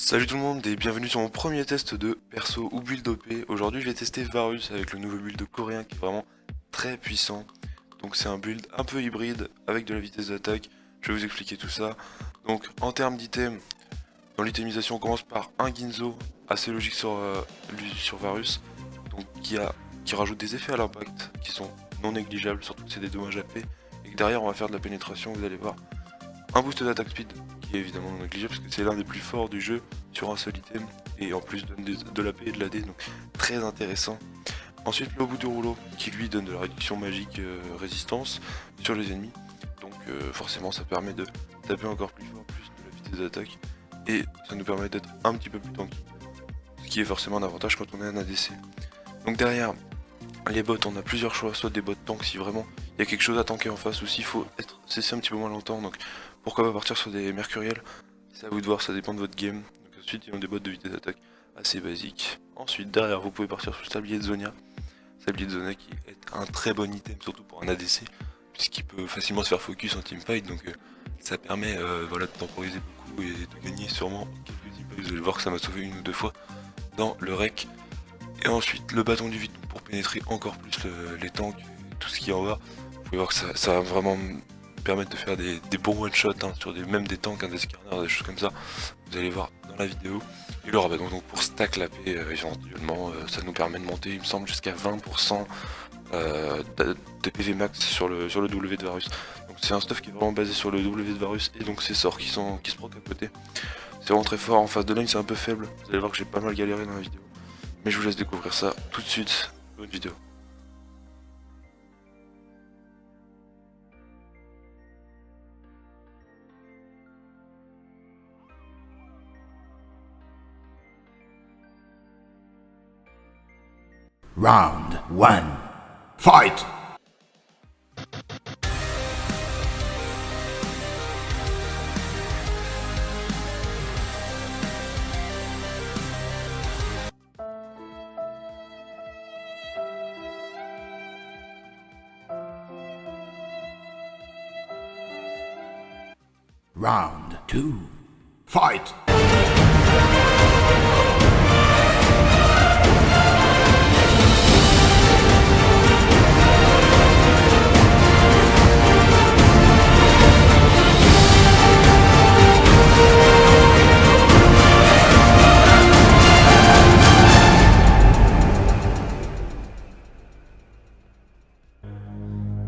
Salut tout le monde et bienvenue sur mon premier test de perso ou build OP. Aujourd'hui je vais tester Varus avec le nouveau build coréen qui est vraiment très puissant. Donc c'est un build un peu hybride avec de la vitesse d'attaque. Je vais vous expliquer tout ça. Donc en termes d'items, dans l'itemisation on commence par un Ginzo, assez logique sur Varus. Donc qui rajoute des effets à l'impact qui sont non négligeables, surtout que c'est des dommages AP. Et que derrière on va faire de la pénétration, vous allez voir. Un boost d'attaque speed qui est évidemment non négligeable parce que c'est l'un des plus forts du jeu sur un seul item et en plus donne de l'AP et de l'AD, donc très intéressant. Ensuite le bout du rouleau qui lui donne de la réduction magique résistance sur les ennemis, donc forcément ça permet de taper encore plus fort, plus de la vitesse d'attaque et ça nous permet d'être un petit peu plus tanky, ce qui est forcément un avantage quand on est un ADC. Donc derrière les bots on a plusieurs choix, soit des bots tank si vraiment il y a quelque chose à tanker en face ou s'il faut cesser un petit peu moins longtemps, donc pourquoi pas partir sur des mercuriels, c'est à vous de voir, ça dépend de votre game. Donc ensuite ils ont des bots de vitesse d'attaque assez basiques. Ensuite derrière vous pouvez partir sur le sablier de Zonia. Sablier de Zonia qui est un très bon item surtout pour un ADC, puisqu'il peut facilement se faire focus en teamfight, donc ça permet voilà, de temporiser beaucoup et de gagner sûrement quelques teamfights. Vous allez voir que ça m'a sauvé une ou deux fois dans le rec. Et ensuite le bâton du vide pour pénétrer encore plus les tanks, tout ce qui est en bas. Vous pouvez voir que ça va vraiment permettre de faire des bons one shot sur même des tanks, des scanners, des choses comme ça. Vous allez voir dans la vidéo. Et le rabat donc pour stack la paix éventuellement ça nous permet de monter il me semble jusqu'à 20% de PV max sur le W de Varus. Donc c'est un stuff qui est vraiment basé sur le W de Varus et donc ses sorts qui se proc à côté. C'est vraiment très fort. En face de lane c'est un peu faible. Vous allez voir que j'ai pas mal galéré dans la vidéo. Mais je vous laisse découvrir ça tout de suite. Bonne vidéo. Round 1. Fight! Round 2. Fight!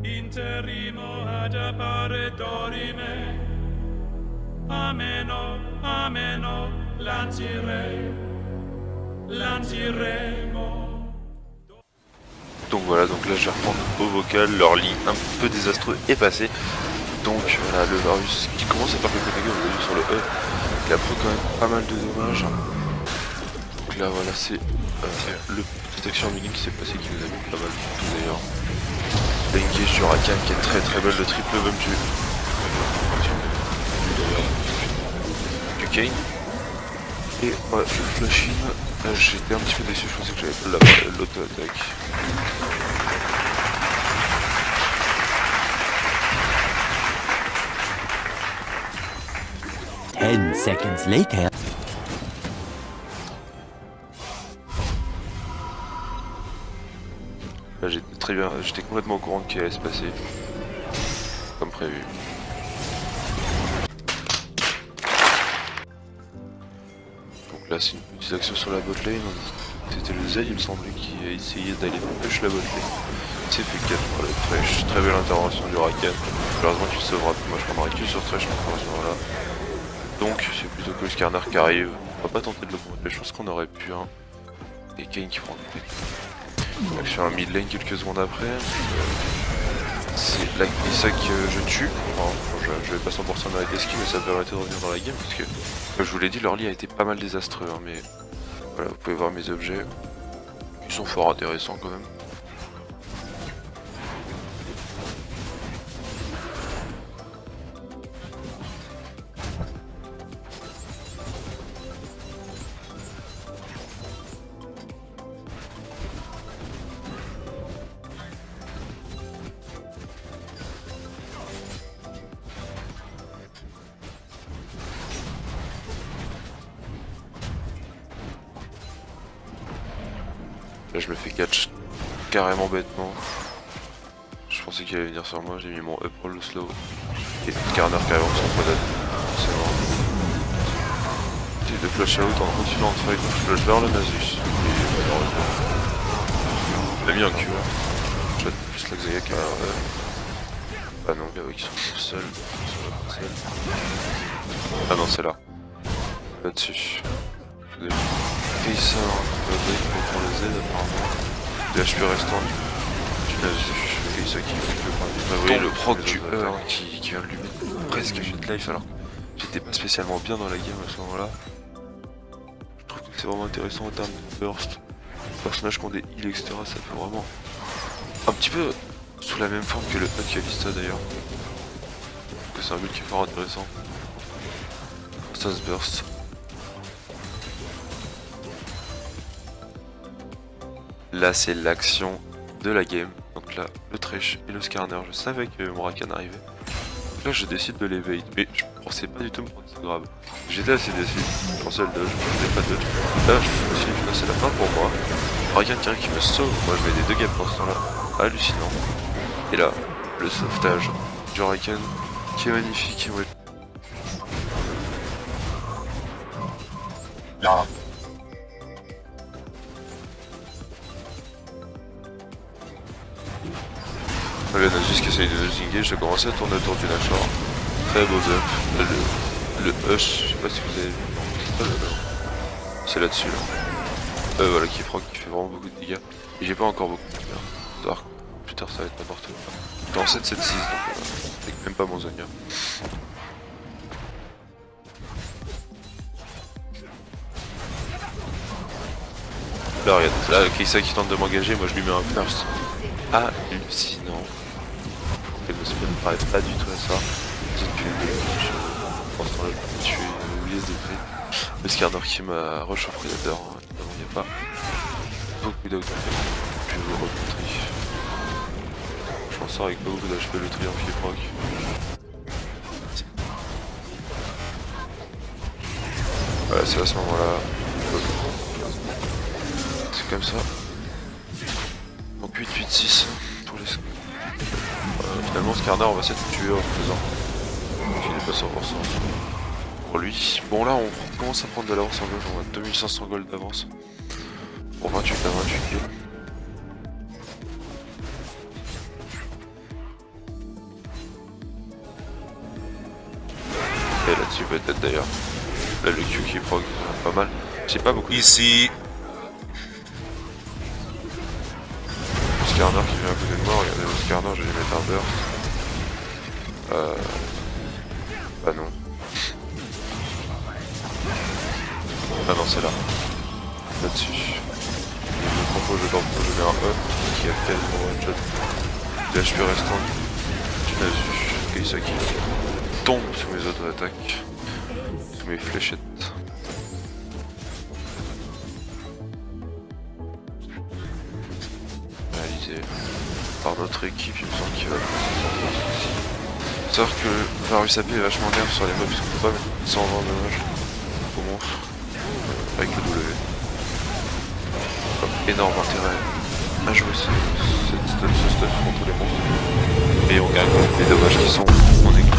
Interrimo ad appare dorime, ameno, ameno, lanciremo. Donc voilà, donc là je vais reprendre au vocal, leur lit un peu désastreux est passé. Donc voilà le Varus qui commence à faire quelques dégâts, vous avez vu sur le E, il a pris quand même pas mal de dommages. Donc là voilà c'est le petit action mini qui s'est passé qui nous a mis pas mal de tout d'ailleurs. Engage sur Rakan qui est très très belle, le triple bump du Kayn. Et ouais, le flash in, j'étais un petit peu déçu, je pensais que j'avais l'auto-attaque. 10 seconds later. Là j'étais très bien, j'étais complètement au courant de ce qui allait se passer. Comme prévu. Donc là c'est une petite action sur la botlane. C'était le Z il me semblait qui a essayé d'aller push la botlane. Il s'est fait 4 par le Thresh. Très belle intervention du Rakan. Heureusement qu'il sauvera, moi je prendrai que sur Thresh à ce moment là. Donc c'est plutôt que le Skarner qui arrive. On va pas tenter de le prendre, mais je pense qu'on aurait pu hein. Et Kayn qui prend des dégâts. Action à mid lane quelques secondes après. C'est Black Mesa que je tue. Enfin, je vais pas 100% arrêter ski, mais ça permettait de revenir dans la game puisque, comme je vous l'ai dit, leur lit a été pas mal désastreux. Hein, mais voilà, vous pouvez voir mes objets. Ils sont fort intéressants quand même. Là je me fais catch carrément bêtement. Je pensais qu'il allait venir sur moi, j'ai mis mon up roll slow. Et Skarner carrément sans poignade. C'est mort. J'ai de flash out en continuant de fight. Je flash vers le Nasus. Et malheureusement. Il a mis un Q. J'ai plus la Xayah qui a ah non, ils sont seuls. Ah non, c'est là. Là-dessus. Kai'Sa, pour prendre les aides apparemment. Les HP restants du Nasus. Kai'Sa qui peut prendre. Vous voyez le proc du E qui vient de lui mettre presque jet life alors que j'étais pas spécialement bien dans la game à ce moment-là. Je trouve que c'est vraiment intéressant en termes de burst. Personnages qui ont des heals etc. Ça fait vraiment un petit peu sous la même forme que le hack Kalista d'ailleurs. Que c'est un build qui est fort intéressant. Ça se burst. Là c'est l'action de la game. Donc là le Thresh et le Skarner. Je savais que mon Rakan arrivait. Donc là je décide de l'éveiller. Mais je pensais pas du tout me prendre ça grave. J'étais assez déçu. Je pensais le dodge. Je faisais pas de dodge. Là je me suis dit putain c'est la fin pour moi. Rakan qui me sauve. Moi je mets des 2 games pour ce temps là. Hallucinant. Et là, le sauvetage du Rakan qui est magnifique. Ouais. Là. Le Nasus qui essaye de disengage, j'ai commencé à tourner autour du Nashor. Très beau up. Le Hush, je sais pas si vous avez vu. C'est là-dessus là. Voilà qui proc, qui fait vraiment beaucoup de dégâts. Et j'ai pas encore beaucoup de dégâts. Putain ça va être n'importe quoi. J'étais en 7-7-6 donc avec même pas mon Zonia. Là regarde, là le Kai'Sa qui tente de m'engager, moi je lui mets un burst. Hallucinant. Et le spell ne paraît pas du tout à ça. Depuis le pour ce temps-là je suis oublié de près. Le Skarner qui m'a rush au Predator, évidemment il n'y a pas beaucoup d'outils. Je vais vous remontrer. Je m'en sors avec pas beaucoup d'HP, le triomphe qui proc. Voilà, c'est à ce moment-là. C'est comme ça. Donc 8-8-6 pour les... finalement Skarner on va essayer de tuer en faisant. Donc il est pas 100% pour lui. Bon là on commence à prendre de l'avance en gold, on a 2500 gold d'avance. Pour 28 à 28 kills. Et là-dessus peut-être d'ailleurs. Là le Q qui prog pas mal. J'ai pas beaucoup. Ici. Skarner qui vient à côté de moi, regardez le Skarner, je vais lui mettre un burst. Ah non. Ah non c'est là. Là-dessus. Je me propose de dormir, je mets un up qui a quasiment one shot. Les HP restants du Nasus. Kai'Sa qui tombe sous mes auto-attaques. Sous mes fléchettes. Réalisé par notre équipe, il me semble qu'il va savoir que Varus AP est vachement nerf sur les mobs parce qu'on peut pas mettre 120 dommages au monstre avec le W. Donc, énorme intérêt à jouer ce stuff contre les monstres. Et on gagne les dommages qui sont en équilibre.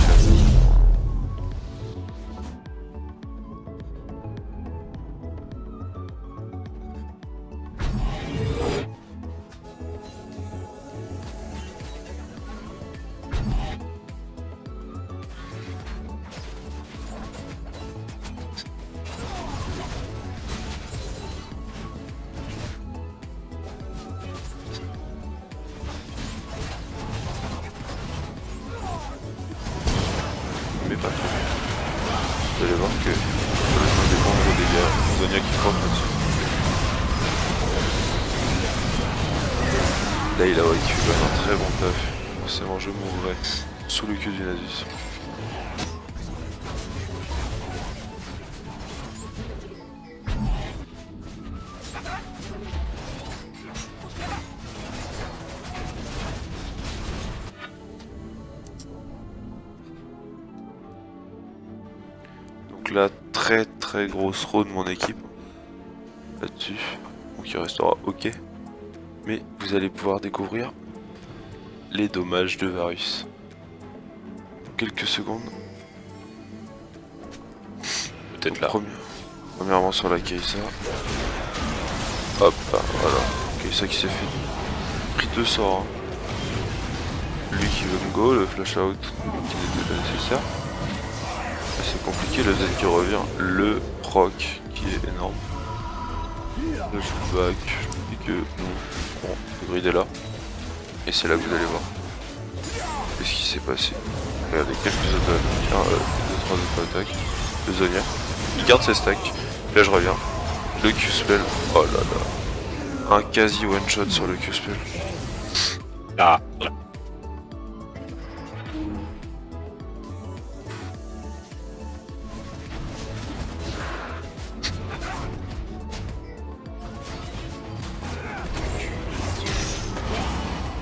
Mais pas trop. Vous allez voir que ça va des bons gros dégâts. Zonia qui croque là-dessus. Là il a qui fait un très bon taf. Forcément je mourrai sous le cul du Nasus. Donc là, très grosse row de mon équipe là-dessus. Donc il restera ok. mais vous allez pouvoir découvrir les dommages de Varus. Quelques secondes. Peut-être là. Premièrement sur la Kai'Sa. Hop, là, voilà. Kai'Sa qui s'est fait pris 2 sorts. Lui qui veut me go, le flash out qui n'était pas nécessaire. C'est compliqué, le Z qui revient, le proc qui est énorme. Le shootback, je me dis que non, bon, le grid est là. Et c'est là que vous allez voir. Qu'est-ce qui s'est passé? Regardez, quelques auto-attaques, 2-3 auto-attaques, le Zonia. Il garde ses stacks, là je reviens. Le Q-spell, oh là là. Un quasi one-shot sur le Q-spell. Ah.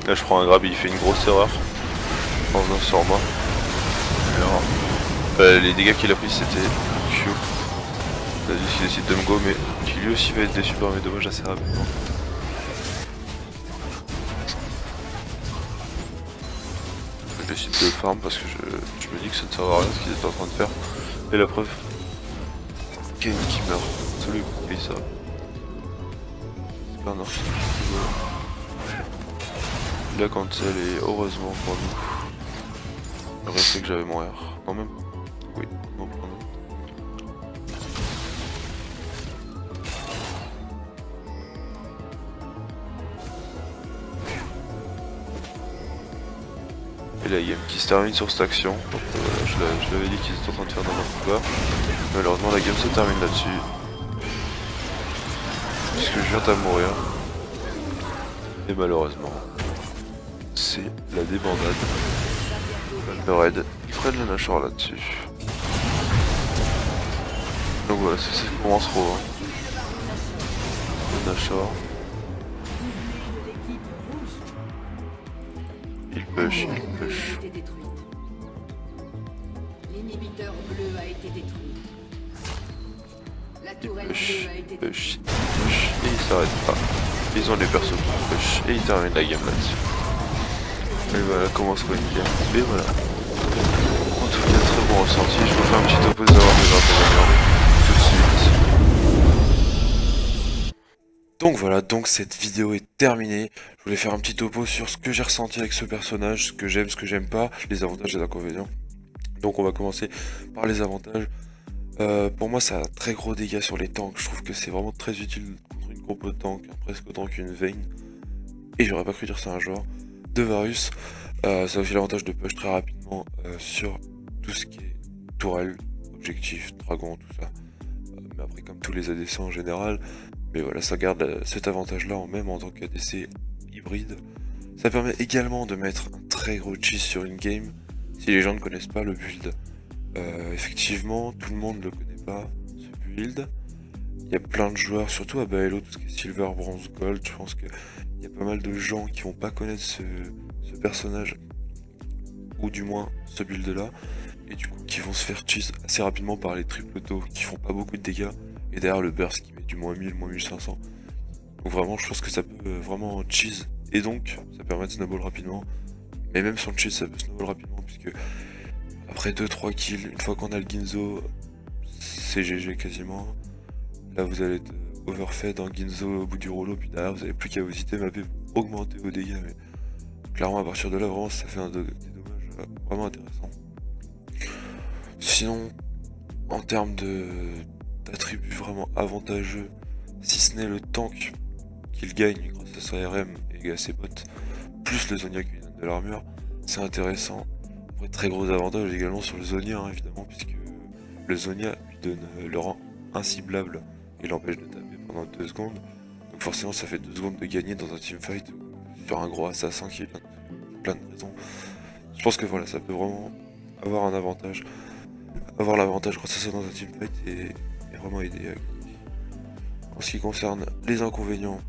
Là je prends un grab, il fait une grosse erreur en venant sur moi. Alors, les dégâts qu'il a pris c'était Q. Il a dit qu'il décide de me go, mais qui lui aussi va être déçu par mes dommages assez rapidement. Je décide de farm parce que je me dis que ça ne sert à rien ce qu'ils étaient en train de faire. Et la preuve, Kane qui meurt. Celui qui fait ça. C'est pas un archi. La cancel et heureusement pour nous. Le reste c'est que j'avais mon R. Non même pas. Oui, non pardon. Et la game qui se termine sur cette action. Donc, je l'avais dit qu'ils étaient en train de faire dans leur combat. Malheureusement la game se termine là-dessus. Puisque je viens à mourir. Et malheureusement, c'est la débandade. Le raid, ils prennent le Nashor là-dessus. Donc voilà, c'est ça qui commence trop. Hein. Le Nashor. Il push, il push. L'inhibiteur bleu a été détruit. La tourelle Push, bleue a été push, push, et ils s'arrêtent pas. Ils ont les persos pour push, et ils terminent la game là-dessus. Et voilà comment se une game. Et voilà. En tout cas, très bon ressenti. Je vous fais un petit topo d'avoir mes intervenants tout de suite. Donc voilà, donc cette vidéo est terminée. Je voulais faire un petit topo sur ce que j'ai ressenti avec ce personnage, ce que j'aime pas, les avantages et les inconvénients. Donc on va commencer par les avantages. Pour moi ça a très gros dégâts sur les tanks. Je trouve que c'est vraiment très utile contre une compo de tank, presque autant qu'une Vayne. Et j'aurais pas cru dire ça un jour. De Varus, ça a aussi l'avantage de push très rapidement sur tout ce qui est tourelle, objectif, dragon, tout ça. Mais après comme tous les ADC en général, mais voilà, ça garde cet avantage là même en tant qu'ADC hybride. Ça permet également de mettre un très gros cheese sur une game si les gens ne connaissent pas le build. Effectivement, tout le monde ne le connaît pas, ce build. Il y a plein de joueurs, surtout à Baello, tout ce qui est Silver, Bronze, Gold, je pense qu'il y a pas mal de gens qui vont pas connaître ce personnage, ou du moins ce build là, et du coup qui vont se faire cheese assez rapidement par les triple taux qui font pas beaucoup de dégâts, et derrière le burst qui met du moins 1000, moins 1500. Donc vraiment je pense que ça peut vraiment cheese, et donc ça permet de snowball rapidement, mais même sans le cheese ça peut snowball rapidement, puisque après 2-3 kills, une fois qu'on a le Ginzo, c'est GG quasiment. Là vous allez être overfed en Ginzo au bout du rouleau, puis derrière vous avez plus qu'à vous hiter mapper pour augmenter vos dégâts, mais clairement à partir de là vraiment ça fait des dommages vraiment intéressants. Sinon en termes d'attributs vraiment avantageux, si ce n'est le tank qu'il gagne grâce à sa RM et à ses bots, plus le Zonia qui lui donne de l'armure, c'est intéressant. Après très gros avantage également sur le Zonia hein, évidemment, puisque le Zonia lui donne le rang inciblable et l'empêche de taper pendant 2 secondes. Donc forcément ça fait 2 secondes de gagner dans un teamfight sur un gros assassin qui est plein de raisons. Je pense que voilà, ça peut vraiment avoir un avantage. Avoir l'avantage grâce à ça dans un teamfight et vraiment aider. En ce qui concerne les inconvénients,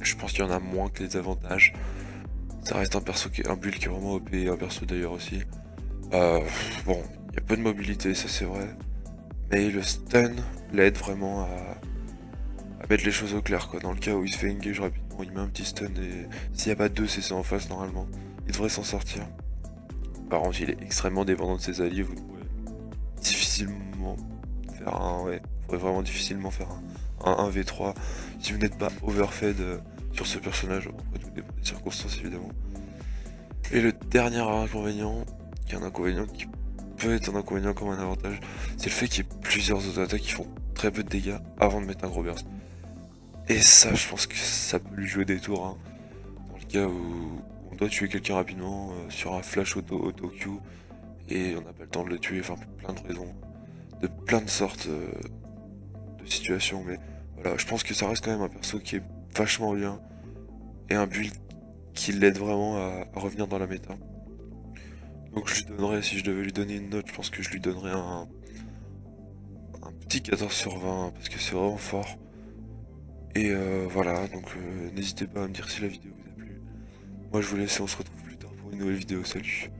je pense qu'il y en a moins que les avantages. Ça reste un perso un build qui est vraiment OP, un perso d'ailleurs aussi. Bon, il y a peu de mobilité, ça c'est vrai. Mais le stun l'aide vraiment à mettre les choses au clair quoi. Dans le cas où il se fait engage rapidement, rapidement, il met un petit stun et s'il n'y a pas 2 CC en face normalement, il devrait s'en sortir. Par contre il est extrêmement dépendant de ses alliés, vous pourrez difficilement faire un... Ouais, vous pourrez vraiment difficilement faire un 1v3 si vous n'êtes pas overfed sur ce personnage, après tout dépend des circonstances évidemment. Et le dernier inconvénient, qui est un inconvénient qui peut être un inconvénient comme un avantage, c'est le fait qu'il y ait plusieurs auto-attaques qui font très peu de dégâts avant de mettre un gros burst. Et ça, je pense que ça peut lui jouer des tours, hein. Dans le cas où on doit tuer quelqu'un rapidement sur un flash auto-Q et on n'a pas le temps de le tuer, enfin pour plein de raisons, de plein de sortes de situations, mais voilà, je pense que ça reste quand même un perso qui est vachement bien et un build qui l'aide vraiment à revenir dans la méta. Donc je lui donnerais, si je devais lui donner une note, je pense que je lui donnerais un petit 14 sur 20 parce que c'est vraiment fort. Et voilà, donc n'hésitez pas à me dire si la vidéo vous a plu. Moi je vous laisse et on se retrouve plus tard pour une nouvelle vidéo, salut.